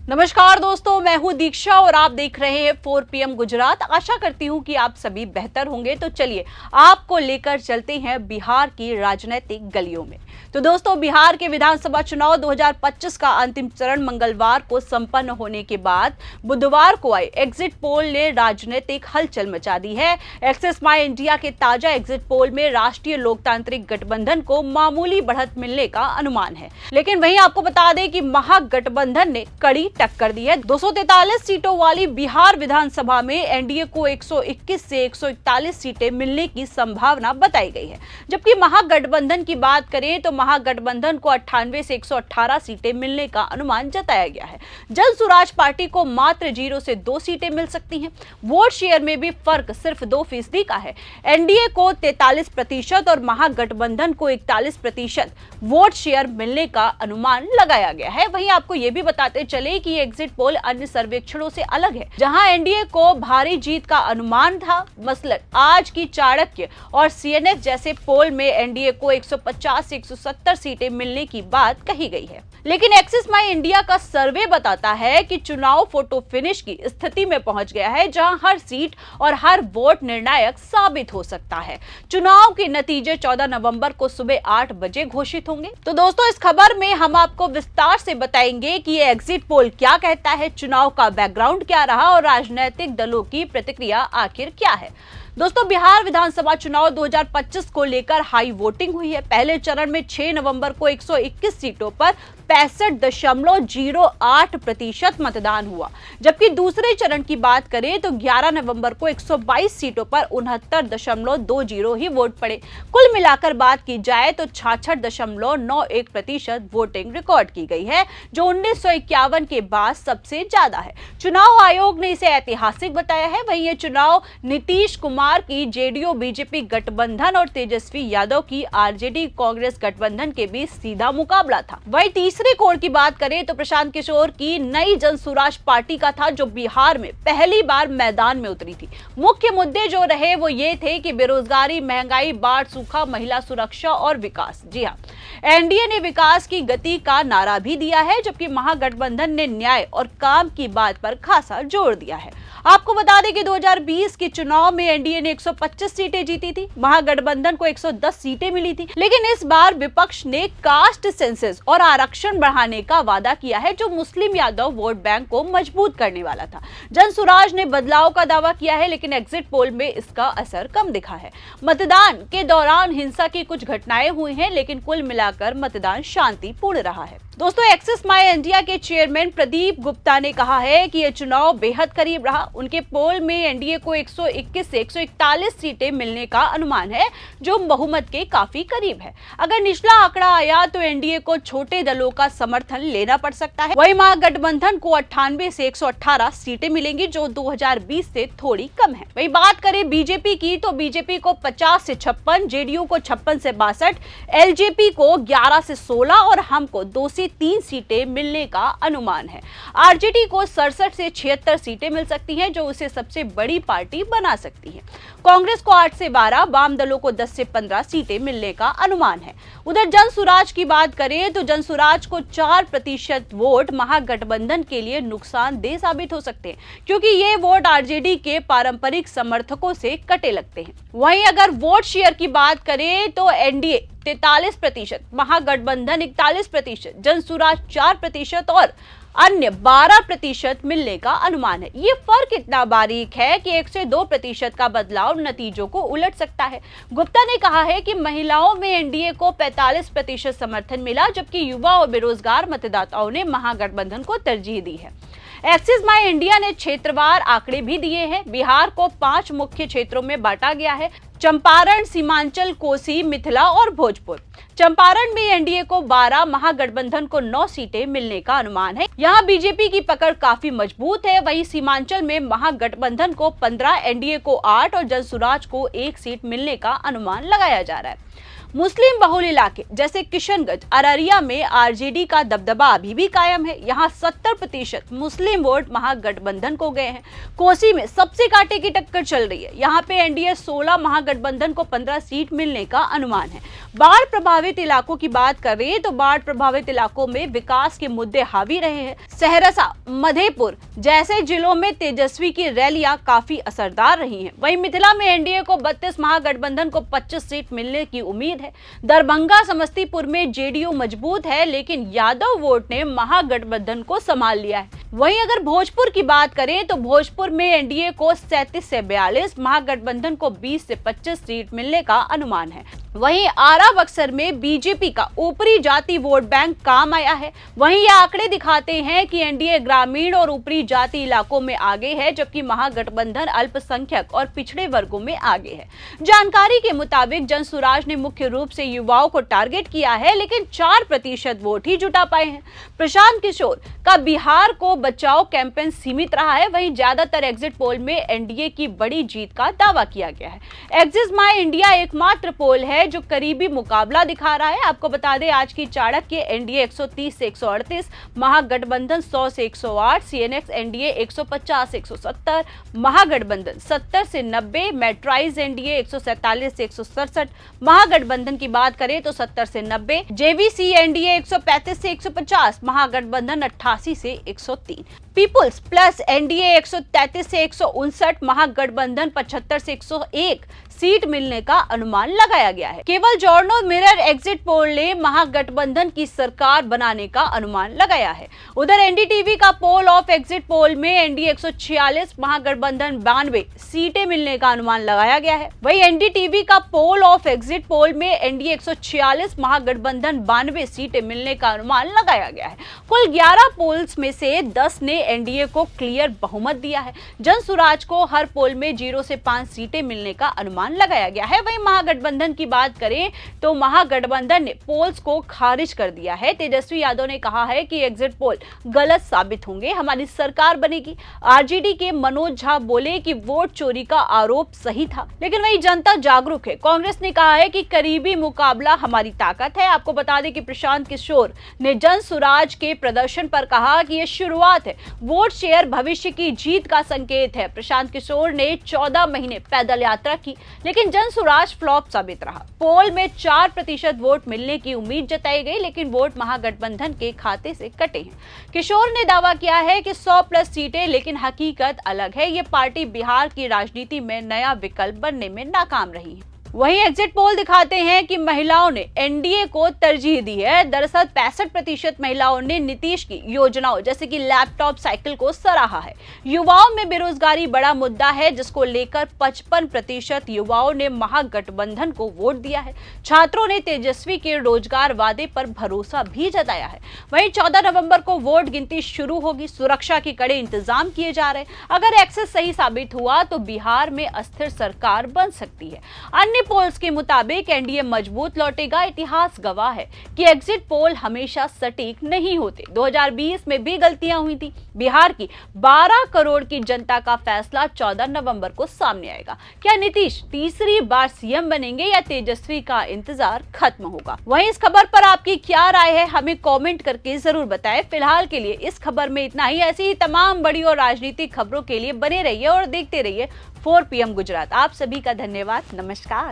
नमस्कार दोस्तों, मैं हूं दीक्षा और आप देख रहे हैं 4 PM गुजरात। आशा करती हूं कि आप सभी बेहतर होंगे। तो चलिए आपको लेकर चलते हैं बिहार की राजनीतिक गलियों में। तो दोस्तों, बिहार के विधानसभा चुनाव 2025 का अंतिम चरण मंगलवार को संपन्न होने के बाद बुधवार को आए एग्जिट पोल ने राजनीतिक हलचल मचा दी है। एक्सिस माई इंडिया के ताजा एग्जिट पोल में राष्ट्रीय लोकतांत्रिक गठबंधन को मामूली बढ़त मिलने का अनुमान है, लेकिन वहीं आपको बता दें कि महागठबंधन ने कड़ी टक्कर दी है। 243 सीटों वाली बिहार विधानसभा में एनडीए को 121 से 141 सीटें मिलने की संभावना बताई गई है, जबकि महागठबंधन की बात करें तो महागठबंधन को 98 से 118 सीटें मिलने का अनुमान जताया गया है। जन स्वराज पार्टी को मात्र 0 से 2 सीटें मिल सकती हैं। वोट शेयर में भी फर्क सिर्फ 2% का है। एनडीए को 43% और महागठबंधन को 41% वोट शेयर मिलने का अनुमान लगाया गया है। वहीं आपको यह भी बताते चले कि एग्जिट पोल अन्य सर्वेक्षणों से अलग है, जहां एनडीए को भारी जीत का अनुमान था। मसलन आज की चाणक्य और सीएनएस जैसे पोल में एनडीए को 150 से 170 सीटें मिलने की बात कही गई है, लेकिन एक्सिस माई इंडिया का सर्वे बताता है कि चुनाव फोटो फिनिश की स्थिति में पहुंच गया है, जहां हर सीट और हर वोट निर्णायक साबित हो सकता है। चुनाव के नतीजे 14 नवंबर को सुबह 8 बजे घोषित होंगे। तो दोस्तों, इस खबर में हम आपको विस्तार से बताएंगे कि ये एग्जिट पोल क्या कहता है, चुनाव का बैकग्राउंड क्या रहा और राजनीतिक दलों की प्रतिक्रिया आखिर क्या है। दोस्तों, बिहार विधानसभा चुनाव 2025 को लेकर हाई वोटिंग हुई है। पहले चरण में 6 नवंबर को 121 सीटों पर 65.08% मतदान हुआ, जबकि दूसरे चरण की बात करें तो 11 नवंबर को 122 सीटों पर 69.20 ही वोट पड़े। कुल मिलाकर बात की जाए तो 66.91% वोटिंग रिकॉर्ड की गई है, जो 1951 के बाद सबसे ज्यादा है। चुनाव आयोग ने इसे ऐतिहासिक बताया है। वहीं ये चुनाव नीतीश कुमार की जेडीयू बीजेपी गठबंधन और तेजस्वी यादव की आरजेडी कांग्रेस गठबंधन के बीच सीधा मुकाबला था। वहीं तीसरे कोण की बात करें तो प्रशांत किशोर की नई जन स्वराज पार्टी का था, जो बिहार में पहली बार मैदान में उतरी थी। मुख्य मुद्दे जो रहे वो ये थे कि बेरोजगारी, महंगाई, बाढ़, सूखा, महिला सुरक्षा और विकास। जी हाँ, एनडीए ने विकास की गति का नारा भी दिया है, जबकि महागठबंधन ने न्याय और काम की बात पर खासा जोर दिया है। आपको बता दें कि 2020 के चुनाव में एनडीए ने 125 सीटें जीती थी, महागठबंधन को 110 सीटें मिली थी, लेकिन इस बार विपक्ष ने कास्ट सेंसस और आरक्षण बढ़ाने का वादा किया है, जो मुस्लिम यादव वोट बैंक को मजबूत करने वाला था। जन स्वराज ने बदलाव का दावा किया है, लेकिन एग्जिट पोल में इसका असर कम दिखा है। मतदान के दौरान हिंसा की कुछ घटनाएं हुई हैं, लेकिन कुल मिलाकर मतदान शांतिपूर्ण रहा है। दोस्तों, एक्सिस माई इंडिया के चेयरमैन प्रदीप गुप्ता ने कहा है कि यह चुनाव बेहद करीब रहा। उनके पोल में एनडीए को 121 से 141 सीटें मिलने का अनुमान है, जो बहुमत के काफी करीब है। अगर निचला आंकड़ा आया तो एनडीए को छोटे दलों का समर्थन लेना पड़ सकता है। वहीं महागठबंधन को 98 से 118 सीटें मिलेंगी, जो 2020 से थोड़ी कम है। वहीं बात करें बीजेपी की तो बीजेपी को 50 से 56, जेडीयू को 56 से 62, एलजेपी को 11 से 16 और हम को 2 से 3 सीटें मिलने का अनुमान है। आरजेडी को 67 से 76 सीटें मिल सकती हैं, जो उसे सबसे बड़ी पार्टी बना सकती है। कांग्रेस को 8 से 12, वाम दलों को 10 से 15 सीटें मिलने का अनुमान है। उधर जन स्वराज की बात करें तो जन स्वराज को 4% वोट महागठबंधन के लिए नुकसानदेह साबित हो सकते हैं, क्योंकि ये वोट आरजेडी के पारंपरिक समर्थकों से कटे लगते हैं। वहीं अगर वोट शेयर की बात करें तो एनडीए 43%, महागठबंधन 41%, जन स्वराज 4% और अन्य 12% मिलने का अनुमान है। ये फर्क इतना बारीक है कि 1 से 2% का बदलाव नतीजों को उलट सकता है। गुप्ता ने कहा है कि महिलाओं में एनडीए को 45% समर्थन मिला, जबकि युवा और बेरोजगार मतदाताओं ने महागठबंधन को तरजीह दी है। एक्सिस माई इंडिया ने क्षेत्रवार आंकड़े भी दिए हैं। बिहार को 5 मुख्य क्षेत्रों में बांटा गया है: चंपारण, सीमांचल, कोसी, मिथिला और भोजपुर। चंपारण में एनडीए को 12, महागठबंधन को 9 सीटें मिलने का अनुमान है। यहाँ बीजेपी की पकड़ काफी मजबूत है। वहीं सीमांचल में महागठबंधन को 15, एनडीए को 8 और जन स्वराज को 1 सीट मिलने का अनुमान लगाया जा रहा है। मुस्लिम बहुल इलाके जैसे किशनगंज, अररिया में आरजेडी का दबदबा अभी भी कायम है। यहाँ 70% मुस्लिम वोट महागठबंधन को गए हैं। कोसी में सबसे कांटे की टक्कर चल रही है। यहाँ पे एनडीए 16, महागठबंधन को 15 सीट मिलने का अनुमान है। बाढ़ प्रभावित इलाकों की बात करें तो बाढ़ प्रभावित इलाकों में विकास के मुद्दे हावी रहे हैं। सहरसा, मधेपुर जैसे जिलों में तेजस्वी की रैलियां काफी असरदार रही हैं। वहीं मिथिला में एनडीए को 32, महागठबंधन को 25 सीट मिलने की उम्मीद है। दरभंगा, समस्तीपुर में जेडीयू मजबूत है, लेकिन यादव वोट ने महागठबंधन को संभाल लिया है। वहीं अगर भोजपुर की बात करें तो भोजपुर में एनडीए को 37 से 42, महागठबंधन को 20 से 25 सीट मिलने का अनुमान है। वहीं आरा बक्सर में बीजेपी का ऊपरी जाति वोट बैंक काम आया है। वहीं ये आंकड़े दिखाते हैं कि एनडीए ग्रामीण और ऊपरी जाति इलाकों में आगे है, जबकि महागठबंधन अल्पसंख्यक और पिछड़े वर्गों में आगे है। जानकारी के मुताबिक जनसुराज ने मुख्य रूप से युवाओं को टारगेट किया है, लेकिन 4% वोट ही जुटा पाए हैं। प्रशांत किशोर का बिहार को बचाओ कैंपेन सीमित रहा है। वहीं ज्यादातर एग्जिट पोल में एनडीए की बड़ी जीत का दावा किया गया है। एक्सिस माई इंडिया एकमात्र पोल है जो करीबी मुकाबला दिखा रहा है। आपको बता दें, आज की चाणक्य एनडीए 130 से 138, महागठबंधन 100 से 108, सीएनएक्स एनडीए 150 से 170, महागठबंधन 70 से 90, मैट्राइज एनडीए 147 से 167, महागठबंधन की बात करें तो 70 से 90, जेवीसी एनडीए 135 से 150, महागठबंधन 88 से 103, पीपुल्स प्लस एनडीए 133 से 159, महागठबंधन 75 से 101 सीट मिलने का अनुमान लगाया गया है। केवल जॉर्नो मिरर एग्जिट पोल ने महागठबंधन की सरकार बनाने का अनुमान लगाया है। उधर एनडीटीवी का पोल ऑफ एग्जिट पोल में एनडीए 146, महागठबंधन 92 सीटें मिलने का अनुमान लगाया गया है। वहीं एनडीटीवी का पोल ऑफ एग्जिट पोल में एनडीए 146, महागठबंधन 92 सीटें मिलने का अनुमान लगाया गया है। कुल 11 पोल्स में से 10 ने एनडीए को क्लियर बहुमत दिया है। जनसुराज को हर पोल में 0 से 5 सीटें मिलने का अनुमान लगाया गया है। वहीं महागठबंधन की बात करें तो महागठबंधन ने पोल्स को खारिज कर दिया है। तेजस्वी यादव ने कहा है कि एग्जिट पोल गलत साबित होंगे, हमारी सरकार बनेगी। आरजेडी के मनोज झा बोले कि वोट चोरी का आरोप सही था, लेकिन वही जनता जागरूक है। कांग्रेस ने कहा है कि करीबी मुकाबला हमारी ताकत है। आपको बता दें कि प्रशांत किशोर ने जनसुराज के प्रदर्शन पर कहा कि यह शुरुआत है, वोट शेयर भविष्य की जीत का संकेत है। प्रशांत किशोर ने 14 महीने पैदल यात्रा की, लेकिन जनसुराज फ्लॉप साबित रहा। पोल में 4% वोट मिलने की उम्मीद जताई गई, लेकिन वोट महागठबंधन के खाते से कटे हैं। किशोर ने दावा किया है कि 100+ सीटें, लेकिन हकीकत अलग है। ये पार्टी बिहार की राजनीति में नया विकल्प बनने में नाकाम रही है। वहीं एग्जिट पोल दिखाते हैं कि महिलाओं ने एनडीए को तरजीह दी है। दरअसल 65% महिलाओं ने नीतीश की योजनाओं जैसे कि लैपटॉप, साइकिल को सराहा है। युवाओं में बेरोजगारी बड़ा मुद्दा है, जिसको लेकर 55% युवाओं ने महागठबंधन को वोट दिया है। छात्रों ने तेजस्वी के रोजगार वादे पर भरोसा भी जताया है। वहीं 14 नवंबर को वोट गिनती शुरू होगी। सुरक्षा के कड़े इंतजाम किए जा रहे हैं। अगर एक्सेस सही साबित हुआ तो बिहार में अस्थिर सरकार बन सकती है। अन्य पोल्स के मुताबिक एनडीए मजबूत लौटेगा। इतिहास गवाह है कि एग्जिट पोल हमेशा सटीक नहीं होते। 2020 में भी गलतियां हुई थी। बिहार की 12 करोड़ की जनता का फैसला 14 नवंबर को सामने आएगा। क्या नीतीश तीसरी बार सीएम बनेंगे या तेजस्वी का इंतजार खत्म होगा? वहीं इस खबर पर आपकी क्या राय है, हमें कमेंट करके जरूर बताएं। फिलहाल के लिए इस खबर में इतना ही। ऐसी ही तमाम बड़ी और राजनीतिक खबरों के लिए बने रहिए और देखते रहिए 4 PM गुजरात। आप सभी का धन्यवाद। नमस्कार।